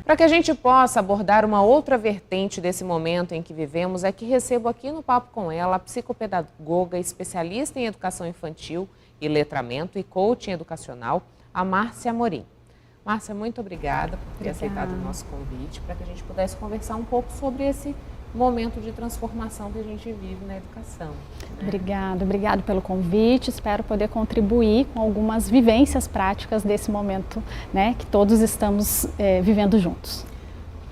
Para que a gente possa abordar uma outra vertente desse momento em que vivemos, é que recebo aqui no Papo com Ela a psicopedagoga, especialista em educação infantil e letramento e coaching educacional, a Márcia Amorim. Márcia, muito obrigada por ter aceitado o nosso convite, para que a gente pudesse conversar um pouco sobre esse momento de transformação que a gente vive na educação. Né? Obrigado pelo convite. Espero poder contribuir com algumas vivências práticas desse momento, né, que todos estamos vivendo juntos.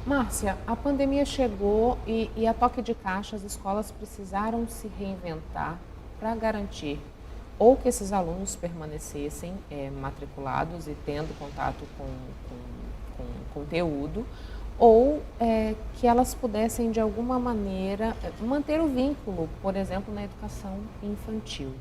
Márcia, a pandemia chegou e a toque de caixa as escolas precisaram se reinventar para garantir ou que esses alunos permanecessem matriculados e tendo contato com conteúdo, ou que elas pudessem, de alguma maneira, manter o vínculo, por exemplo, na educação infantil.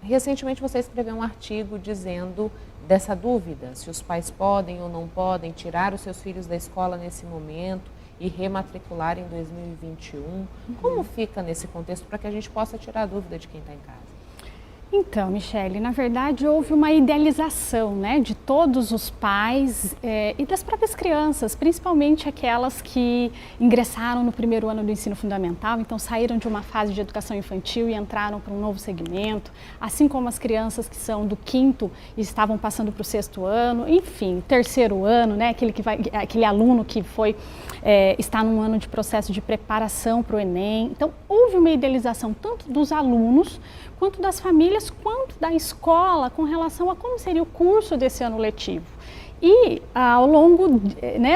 Recentemente você escreveu um artigo dizendo dessa dúvida, se os pais podem ou não podem tirar os seus filhos da escola nesse momento e rematricular em 2021. Como fica nesse contexto para que a gente possa tirar a dúvida de quem está em casa? Então, Michele, na verdade houve uma idealização, né, de todos os pais e das próprias crianças, principalmente aquelas que ingressaram no primeiro ano do ensino fundamental, então saíram de uma fase de educação infantil e entraram para um novo segmento, assim como as crianças que são do quinto e estavam passando para o sexto ano, enfim, terceiro ano, né, aquele aluno que está num ano de processo de preparação para o Enem. Então, houve uma idealização tanto dos alunos quanto das famílias, quanto da escola, com relação a como seria o curso desse ano letivo. E ao longo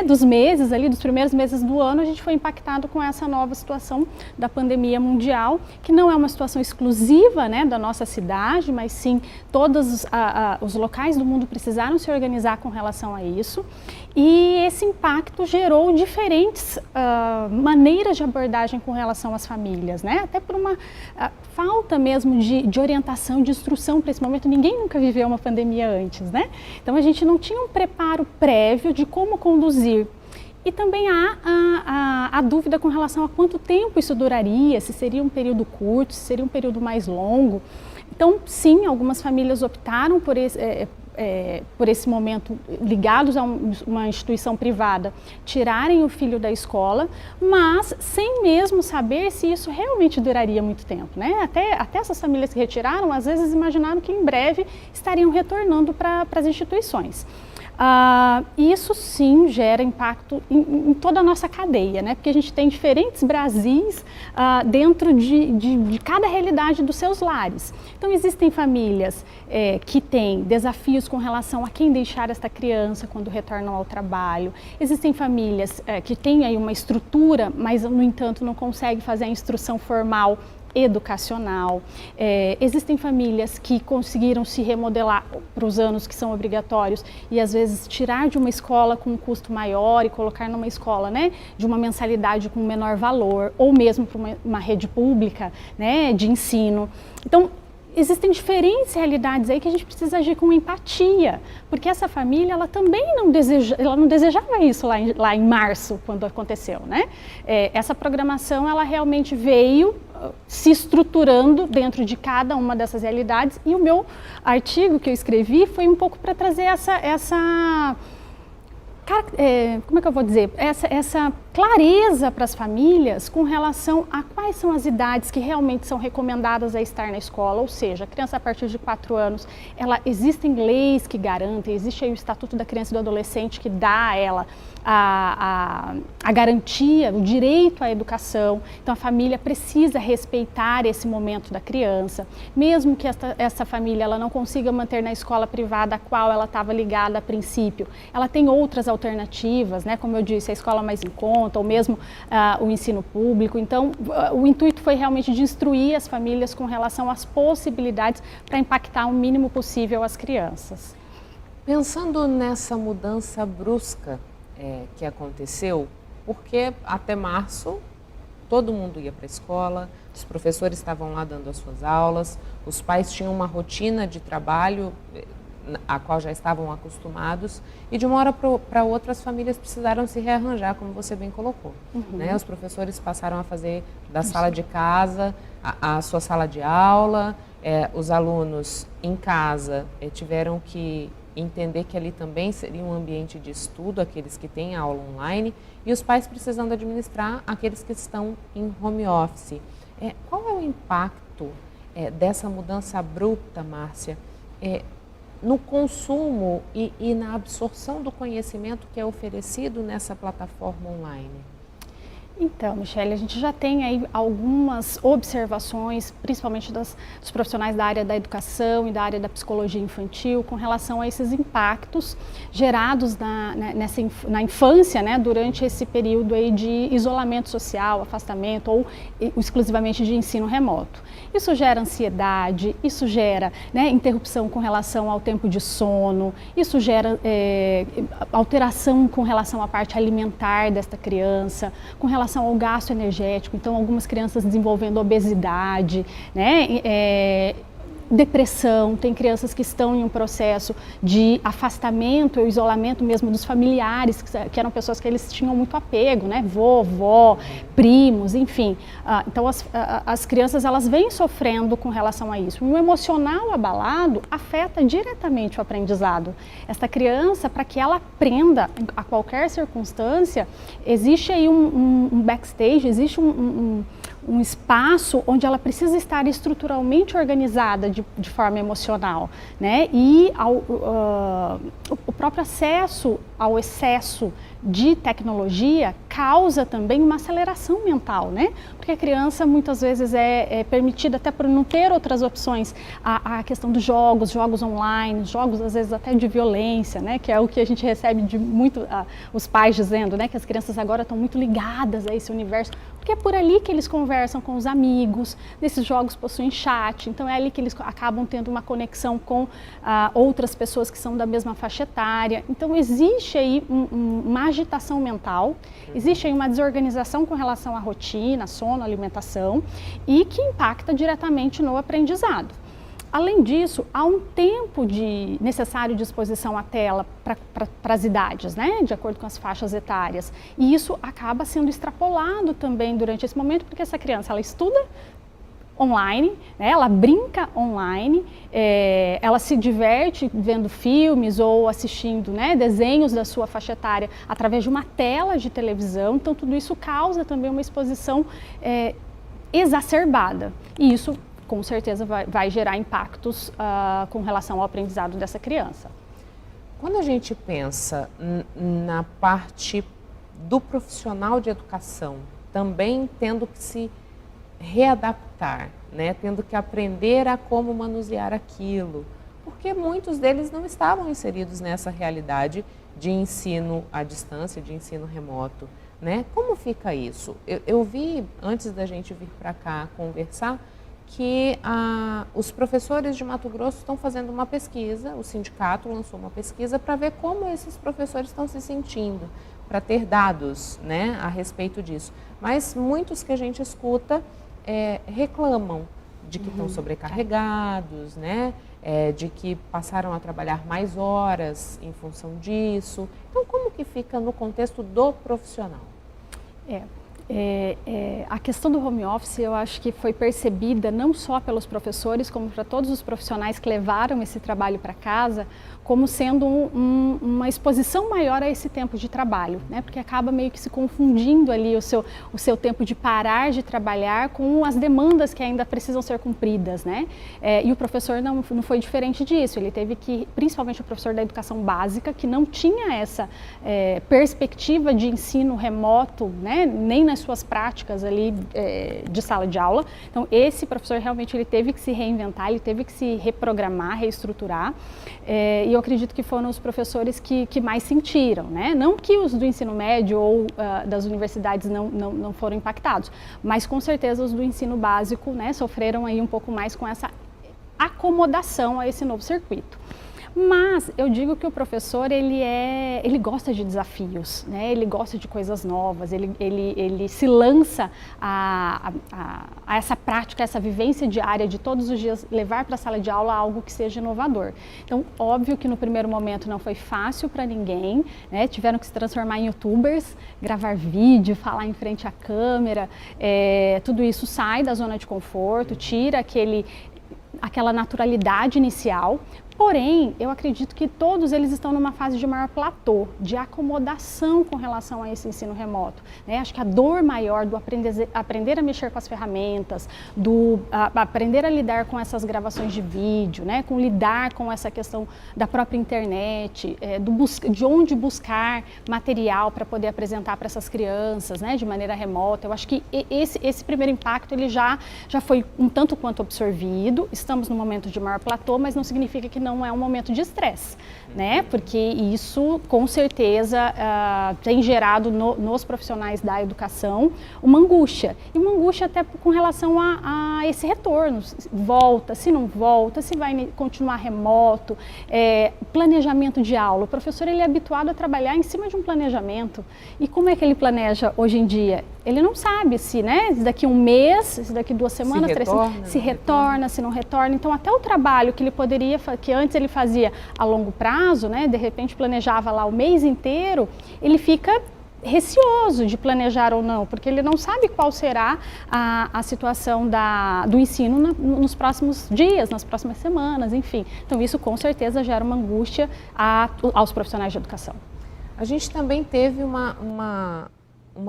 dos meses, dos primeiros meses do ano, a gente foi impactado com essa nova situação da pandemia mundial, que não é uma situação exclusiva, né, da nossa cidade, mas sim todos os locais do mundo precisaram se organizar com relação a isso. E esse impacto gerou diferentes maneiras de abordagem com relação às famílias, né? Até por uma falta mesmo de orientação, de instrução para esse momento. Ninguém nunca viveu uma pandemia antes, né? Então a gente não tinha um preparo prévio de como conduzir. E também há a dúvida com relação a quanto tempo isso duraria, se seria um período curto, se seria um período mais longo. Então, sim, algumas famílias optaram por esse momento, ligados a uma instituição privada, tirarem o filho da escola, mas sem mesmo saber se isso realmente duraria muito tempo, né? Até essas famílias que retiraram, às vezes imaginaram que em breve estariam retornando para as instituições. Isso sim gera impacto em toda a nossa cadeia, né? Porque a gente tem diferentes Brasis dentro de cada realidade dos seus lares. Então existem famílias que têm desafios com relação a quem deixar esta criança quando retornam ao trabalho. Existem famílias que têm aí uma estrutura, mas no entanto não conseguem fazer a instrução formal educacional. Existem famílias que conseguiram se remodelar para os anos que são obrigatórios e às vezes tirar de uma escola com um custo maior e colocar numa escola, né, de uma mensalidade com menor valor, ou mesmo para uma rede pública, né, de ensino. Então, existem diferentes realidades aí que a gente precisa agir com empatia, porque essa família, ela também não desejava isso lá em março, quando aconteceu, né? Essa programação, ela realmente veio se estruturando dentro de cada uma dessas realidades, e o meu artigo que eu escrevi foi um pouco para trazer como é que eu vou dizer, essa clareza para as famílias com relação a quais são as idades que realmente são recomendadas a estar na escola, ou seja, a criança a partir de 4 anos, existem leis que garantem, existe aí o Estatuto da Criança e do Adolescente que dá a ela a garantia, o direito à educação. Então a família precisa respeitar esse momento da criança, mesmo que essa família ela não consiga manter na escola privada a qual ela estava ligada a princípio, ela tem outras alternativas, né? Como eu disse, a escola mais em conta, ou mesmo o ensino público. Então o intuito foi realmente de instruir as famílias com relação às possibilidades para impactar o mínimo possível as crianças. Pensando nessa mudança brusca que aconteceu, porque até março todo mundo ia para a escola, os professores estavam lá dando as suas aulas, os pais tinham uma rotina de trabalho a qual já estavam acostumados, e de uma hora para outra as famílias precisaram se rearranjar, como você bem colocou. Né? Os professores passaram a fazer da sala de casa a sua sala de aula, os alunos em casa tiveram que entender que ali também seria um ambiente de estudo, aqueles que têm aula online, e os pais precisando administrar aqueles que estão em home office. Qual é o impacto dessa mudança abrupta, Márcia, no consumo e na absorção do conhecimento que é oferecido nessa plataforma online? Então, Michele, a gente já tem aí algumas observações, principalmente dos profissionais da área da educação e da área da psicologia infantil, com relação a esses impactos gerados na infância, né, durante esse período aí de isolamento social, afastamento ou exclusivamente de ensino remoto. Isso gera ansiedade, isso gera, né, interrupção com relação ao tempo de sono, isso gera alteração com relação à parte alimentar desta criança, com relação ao gasto energético. Então, algumas crianças desenvolvendo obesidade, né, depressão, tem crianças que estão em um processo de afastamento ou isolamento mesmo dos familiares, que eram pessoas que eles tinham muito apego, né, vovó, primos, enfim. Então, as crianças, elas vêm sofrendo com relação a isso. O emocional abalado afeta diretamente o aprendizado. Esta criança, para que ela aprenda a qualquer circunstância, existe aí um backstage, existe um espaço onde ela precisa estar estruturalmente organizada de forma emocional, né? E o próprio acesso ao excesso de tecnologia causa também uma aceleração mental, né? Porque a criança muitas vezes é permitida, até por não ter outras opções, a questão dos jogos online, jogos às vezes até de violência, né? Que é o que a gente recebe de muito, os pais dizendo, né? Que as crianças agora estão muito ligadas a esse universo, porque é por ali que eles conversam com os amigos, nesses jogos possuem chat, então é ali que eles acabam tendo uma conexão com outras pessoas que são da mesma faixa etária. Então existe aí uma agitação mental, existe aí uma desorganização com relação à rotina, sono, alimentação, e que impacta diretamente no aprendizado. Além disso, há um tempo necessário de exposição à tela para as idades, né? De acordo com as faixas etárias. E isso acaba sendo extrapolado também durante esse momento, porque essa criança, ela estuda online, né? Ela brinca online, ela se diverte vendo filmes ou assistindo, né, desenhos da sua faixa etária através de uma tela de televisão. Então, tudo isso causa também uma exposição exacerbada. E isso com certeza vai gerar impactos com relação ao aprendizado dessa criança. Quando a gente pensa na parte do profissional de educação, também tendo que se readaptar, né? Tendo que aprender a como manusear aquilo, porque muitos deles não estavam inseridos nessa realidade de ensino à distância, de ensino remoto, né? Como fica isso? Eu vi, antes da gente vir para cá conversar, que os professores de Mato Grosso estão fazendo uma pesquisa, o sindicato lançou uma pesquisa para ver como esses professores estão se sentindo, para ter dados, né, a respeito disso. Mas muitos que a gente escuta reclamam de que estão sobrecarregados, né, de que passaram a trabalhar mais horas em função disso. Então, como que fica no contexto do profissional? A questão do home office, eu acho que foi percebida não só pelos professores, como para todos os profissionais que levaram esse trabalho para casa, como sendo uma exposição maior a esse tempo de trabalho, né? Porque acaba meio que se confundindo ali o seu tempo de parar de trabalhar com as demandas que ainda precisam ser cumpridas, né? E o professor não foi diferente disso, ele teve que, principalmente o professor da educação básica, que não tinha essa perspectiva de ensino remoto, né? Nem nas suas práticas ali de sala de aula. Então, esse professor realmente ele teve que se reinventar, ele teve que se reprogramar, reestruturar. E eu acredito que foram os professores que mais sentiram, né? Não que os do ensino médio ou das universidades não foram impactados, mas com certeza os do ensino básico, né, sofreram aí um pouco mais com essa acomodação a esse novo circuito. Mas eu digo que o professor, ele gosta de desafios, né? Ele gosta de coisas novas, ele se lança a essa prática, essa vivência diária de todos os dias, levar para a sala de aula algo que seja inovador. Então, óbvio que no primeiro momento não foi fácil para ninguém, né? Tiveram que se transformar em youtubers, gravar vídeo, falar em frente à câmera, tudo isso sai da zona de conforto, tira aquela naturalidade inicial, Porém, eu acredito que todos eles estão numa fase de maior platô, de acomodação com relação a esse ensino remoto, né? Acho que a dor maior do aprender a mexer com as ferramentas, do aprender a lidar com essas gravações de vídeo, né? Com lidar com essa questão da própria internet, de onde buscar material para poder apresentar para essas crianças, né? De maneira remota. Eu acho que esse primeiro impacto ele já foi um tanto quanto absorvido. Estamos num momento de maior platô, mas não significa que não é um momento de estresse, né? Porque isso, com certeza, tem gerado nos profissionais da educação uma angústia. E uma angústia até com relação a esse retorno. Volta, se não volta, se vai continuar remoto, planejamento de aula. O professor ele é habituado a trabalhar em cima de um planejamento. E como é que ele planeja hoje em dia? Ele não sabe se, né, se daqui um mês, se daqui 2 semanas, 3 semanas, se retorna, se não retorna. Então, até o trabalho que ele poderia, que antes ele fazia a longo prazo, né, de repente planejava lá o mês inteiro, ele fica receoso de planejar ou não, porque ele não sabe qual será a situação do ensino nos próximos dias, nas próximas semanas, enfim. Então, isso com certeza gera uma angústia aos profissionais de educação. A gente também teve uma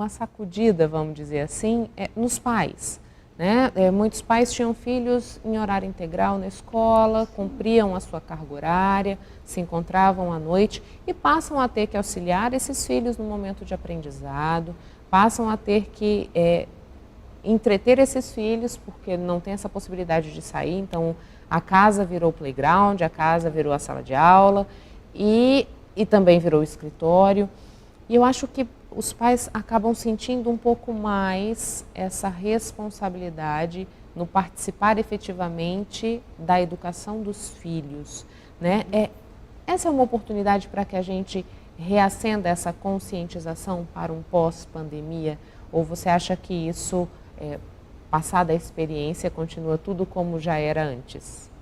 sacudida, vamos dizer assim, nos pais, né? Muitos pais tinham filhos em horário integral na escola, cumpriam a sua carga horária, se encontravam à noite e passam a ter que auxiliar esses filhos no momento de aprendizado, passam a ter que entreter esses filhos, porque não tem essa possibilidade de sair, então a casa virou playground, a casa virou a sala de aula e também virou escritório. E eu acho que os pais acabam sentindo um pouco mais essa responsabilidade no participar efetivamente da educação dos filhos, né? Essa é uma oportunidade para que a gente reacenda essa conscientização para um pós-pandemia? Ou você acha que isso, passada a experiência, continua tudo como já era antes?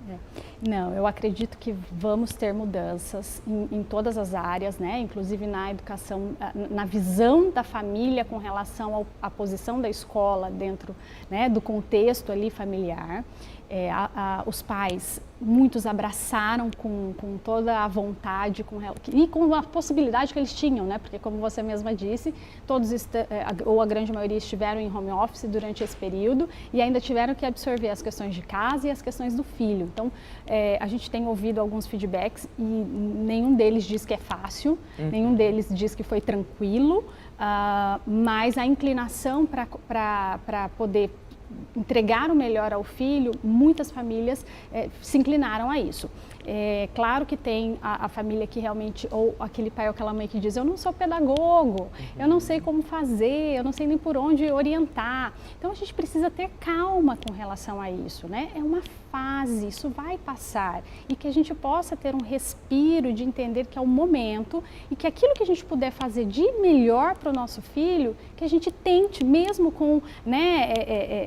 Não, eu acredito que vamos ter mudanças em todas as áreas, né? Inclusive na educação, na visão da família com relação à posição da escola dentro, né, do contexto ali familiar. Os pais, muitos abraçaram com toda a vontade e com a possibilidade que eles tinham, né? Porque como você mesma disse, todos ou a grande maioria estiveram em home office durante esse período e ainda tiveram que absorver as questões de casa e as questões do filho. Então, a gente tem ouvido alguns feedbacks e nenhum deles diz que é fácil, nenhum deles diz que foi tranquilo, mas a inclinação para poder entregar o melhor ao filho, muitas famílias se inclinaram a isso. Claro que tem a família que realmente, ou aquele pai ou aquela mãe que diz, eu não sou pedagogo, eu não sei como fazer, eu não sei nem por onde orientar. Então a gente precisa ter calma com relação a isso, né? É uma fase, isso vai passar e que a gente possa ter um respiro de entender que é o momento e que aquilo que a gente puder fazer de melhor para o nosso filho, que a gente tente, mesmo com, né,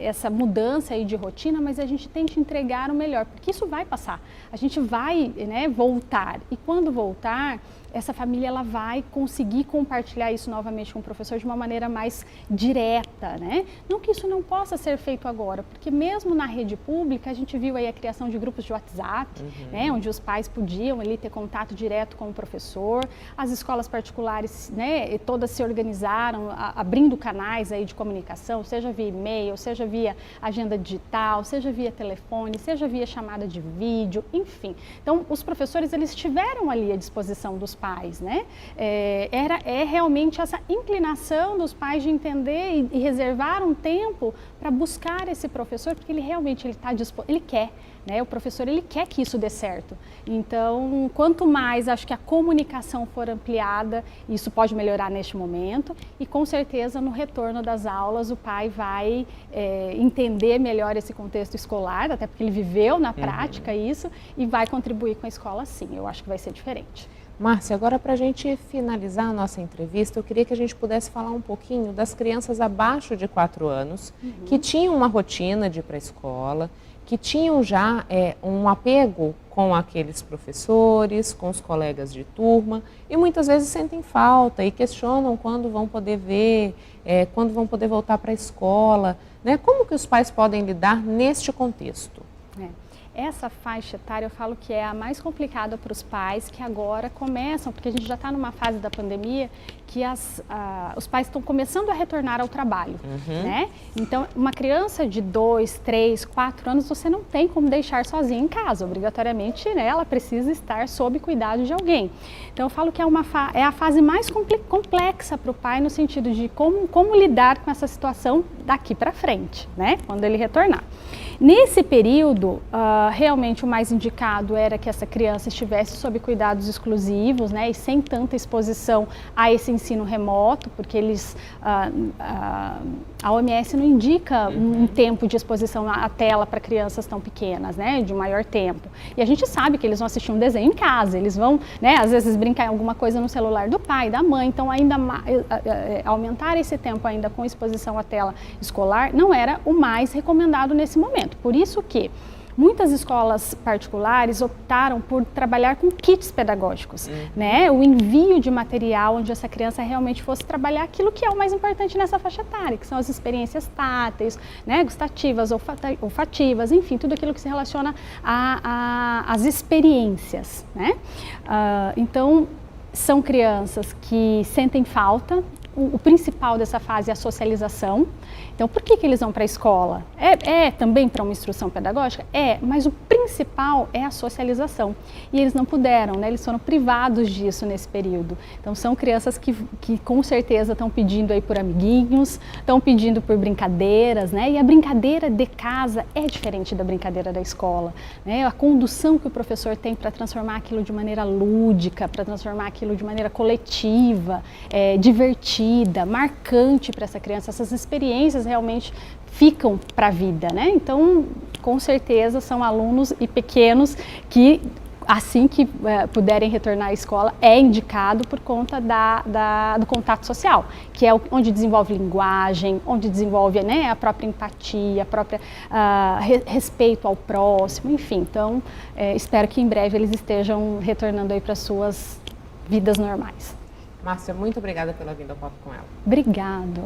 essa mudança aí de rotina, mas a gente tente entregar o melhor, porque isso vai passar. A gente vai, né, voltar e quando voltar, essa família ela vai conseguir compartilhar isso novamente com o professor de uma maneira mais direta, né? Não que isso não possa ser feito agora, porque mesmo na rede pública a gente viu aí a criação de grupos de WhatsApp, né, onde os pais podiam ali ter contato direto com o professor, as escolas particulares, né, todas se organizaram, abrindo canais aí de comunicação, seja via e-mail, seja via agenda digital, seja via telefone, seja via chamada de vídeo, enfim. Então, os professores eles estiveram ali à disposição dos pais, né? É realmente essa inclinação dos pais de entender e reservar um tempo para buscar esse professor, porque ele realmente ele quer, né? O professor ele quer que isso dê certo. Então, quanto mais acho que a comunicação for ampliada, isso pode melhorar neste momento e com certeza no retorno das aulas o pai vai entender melhor esse contexto escolar, até porque ele viveu na prática isso e vai contribuir com a escola sim. Eu acho que vai ser diferente. Márcia, agora para a gente finalizar a nossa entrevista, eu queria que a gente pudesse falar um pouquinho das crianças abaixo de 4 anos, que tinham uma rotina de ir para a escola, que tinham já um apego com aqueles professores, com os colegas de turma, e muitas vezes sentem falta e questionam quando vão poder ver, quando vão poder voltar para a escola, né? Como que os pais podem lidar neste contexto? Essa faixa etária eu falo que é a mais complicada para os pais, que agora começam, porque a gente já está numa fase da pandemia que os pais estão começando a retornar ao trabalho, né? Então, uma criança de 2, 3, 4 anos, você não tem como deixar sozinha em casa, obrigatoriamente, né? Ela precisa estar sob cuidado de alguém. Então, eu falo que é a fase mais complexa para o pai, no sentido de como lidar com essa situação daqui para frente, né? Quando ele retornar. Nesse período, realmente o mais indicado era que essa criança estivesse sob cuidados exclusivos, né, e sem tanta exposição a esse ensino remoto, porque a OMS não indica um tempo de exposição à tela para crianças tão pequenas, né, de maior tempo. E a gente sabe que eles vão assistir um desenho em casa, eles vão, né, às vezes brincar em alguma coisa no celular do pai, da mãe, então ainda aumentar esse tempo ainda com exposição à tela escolar não era o mais recomendado nesse momento. Por isso que muitas escolas particulares optaram por trabalhar com kits pedagógicos, né? O envio de material onde essa criança realmente fosse trabalhar aquilo que é o mais importante nessa faixa etária, que são as experiências táteis, né? Gustativas, olfativas, enfim, tudo aquilo que se relaciona às experiências, né? Então, são crianças que sentem falta. O principal dessa fase é a socialização. Então, por que eles vão para a escola? É também para uma instrução pedagógica? Mas o principal é a socialização. E eles não puderam, né? Eles foram privados disso nesse período. Então, são crianças que com certeza estão pedindo aí por amiguinhos, estão pedindo por brincadeiras, né? E a brincadeira de casa é diferente da brincadeira da escola, né? A condução que o professor tem para transformar aquilo de maneira lúdica, para transformar aquilo de maneira coletiva, divertida, marcante para essa criança, essas experiências realmente ficam para a vida, né? Então, com certeza, são alunos e pequenos que, assim que puderem retornar à escola, é indicado por conta do contato social, que é onde desenvolve linguagem, onde desenvolve, né, a própria empatia, a própria respeito ao próximo, enfim. Então, espero que em breve eles estejam retornando aí para suas vidas normais. Márcia, muito obrigada pela vinda ao Papo com Ela. Obrigada.